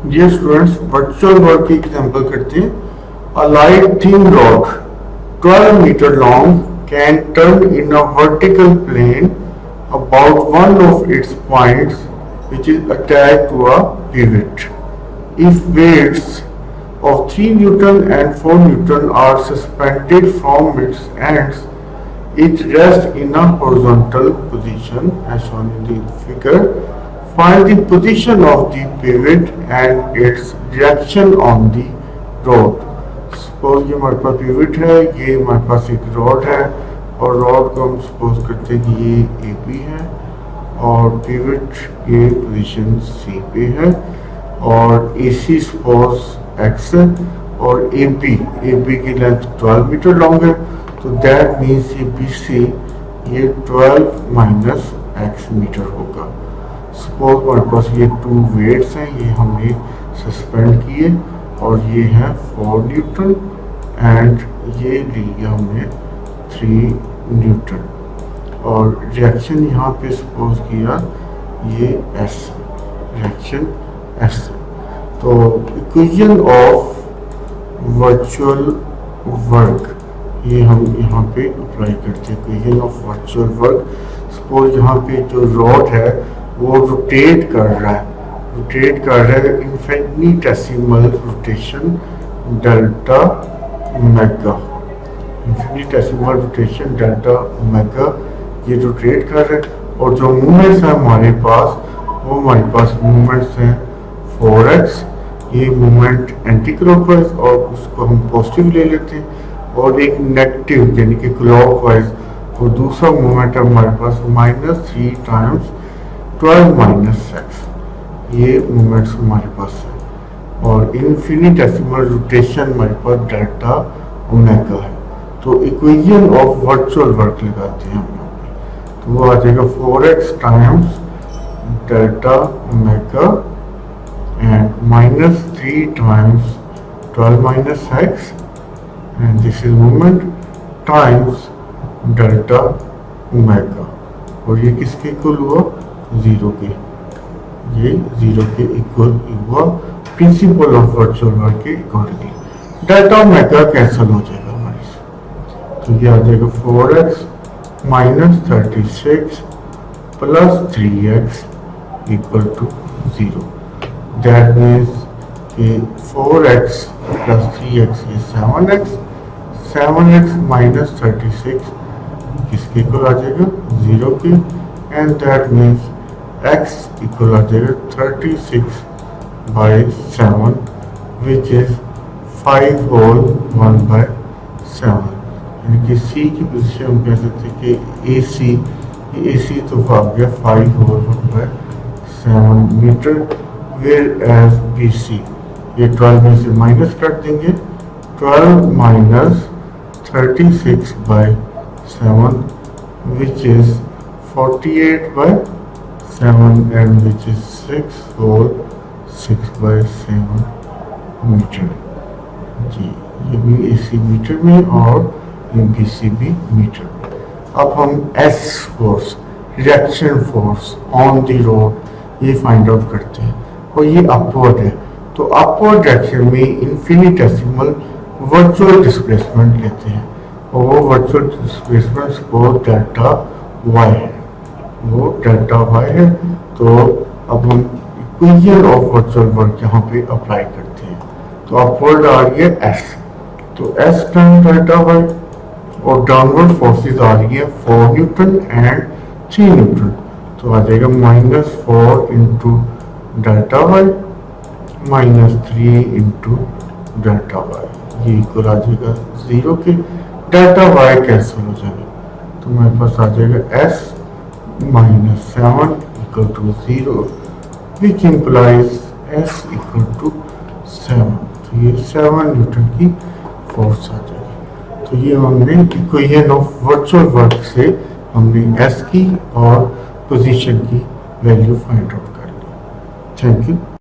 Dear students, virtual work की example करते हैं। A light thin rod 12 metre long can turn in a vertical plane about one of its points which is attached to a pivot. If weights of 3 Newton and 4 Newton are suspended from its ends, it rests in a horizontal position as shown in the figure. Find the position of the pivot and its direction on the rod. Suppose ये हमारे पास pivot है, ये हमारे पास एक rod है और rod को हम सपोज करते हैं कि ये ए पी है और पिवट ये पोजीशन सी पे है और ए सी सपोज एक्स है और ए बी की लेंथ 12 मीटर लॉन्ग है, तो that means A B C ये 12 माइनस एक्स मीटर होगा। सपोज हमारे पास ये 2 वेट्स हैं, ये हमने सस्पेंड किए और ये है 4 न्यूटन एंड ये लिया हमने 3 न्यूटन और रिएक्शन यहाँ पे सपोज किया ये एस, रिएक्शन एस। तो इक्वेशन ऑफ वर्चुअल वर्क ये हम यहाँ पे अप्लाई करते हैं। Equation of virtual work, suppose यहाँ पे जो रॉड है वो रोटेट कर रहा है infinitesimal rotation delta mega, infinitesimal rotation delta omega ये रोटेट कर रहे हैं और जो मूवमेंट्स हैं हमारे पास मूवमेंट्स हैं 4x, ये मूवमेंट एंटी क्लॉकवाइज और उसको हम पॉजिटिव ले लेते हैं और एक नेगेटिव यानी कि क्लॉकवाइज और दूसरा मूवमेंट है हमारे पास -3 टाइम्स 12 माइनस एक्स, ये मूवमेंट्स हमारे पास है और इन्फिनिटेसिमल रोटेशन हमारे पास डेल्टा ओमेगा है। तो इक्वेशन ऑफ वर्चुअल वर्क लगाते हैं हम यहाँ पे, तो वो आ जाएगा 4x times delta omega and -3 times 12 minus x and this is moment times delta omega और ये किसके इक्वल हुआ? 0 के, ये 0 के इक्वल हुआ प्रिंसिपल ऑफ वर्चुअल वर्क के अकॉर्डिंगली। डेल्टा ओमेगा कैंसिल हो जाएगा तो ये आ जाएगा 4x minus 36 plus 3x equal to 0। That means कि 4x प्लस 3x ये 7x माइनस 36 किसके इक्वल आ जाएगा? 0 के and that means x equal आ जाएगा 36 by 7 which is 5 whole 1 by 7 यानी कि सी की पोजीशन हम कह सकते हैं कि ए सी तो आ गया 5 whole 1 by 7 meter, whereas B C ये 12 में से माइनस कर देंगे, 12 minus 36 by 7 which is 48 by 7 and which is 6 whole 6 by 7 meter. जी ये भी ए सी मीटर में और BCB मीटर। अब हम S force, reaction force on the road ये फाइंड आउट करते हैं और ये अपवर्ड है, तो अपवर्ड डायरेक्शन में इन्फिनिटेसिमल वर्चुअल डिस्प्लेसमेंट लेते हैं और वो virtual displacement suppose delta y है, वो डेल्टा y है। तो अब हम इक्वेशन ऑफ वर्चुअल वर्क यहाँ पे अप्लाई करते हैं, तो अपवर्ड आ रही है S, तो S टाइम डेल्टा y और डाउनवर्ड फोर्सेस आ रही है 4 न्यूटन एंड 3 न्यूटन, तो आ जाएगा -4 into delta Y -3 into delta Y, ये इक्वल आ जाएगा 0 के। डेल्टा वाई कैंसिल हो जाएगा तो मेरे पास आ जाएगा s -7 equal to 0 which implies s equal to 7, तो ये 7 न्यूटन की फोर्स आ जाएगी। तो ये हमने इक्वेशन ऑफ वर्चुअल वर्क से हमने s की और पोजीशन की वैल्यू फाइंड आउट कर ली। Thank you.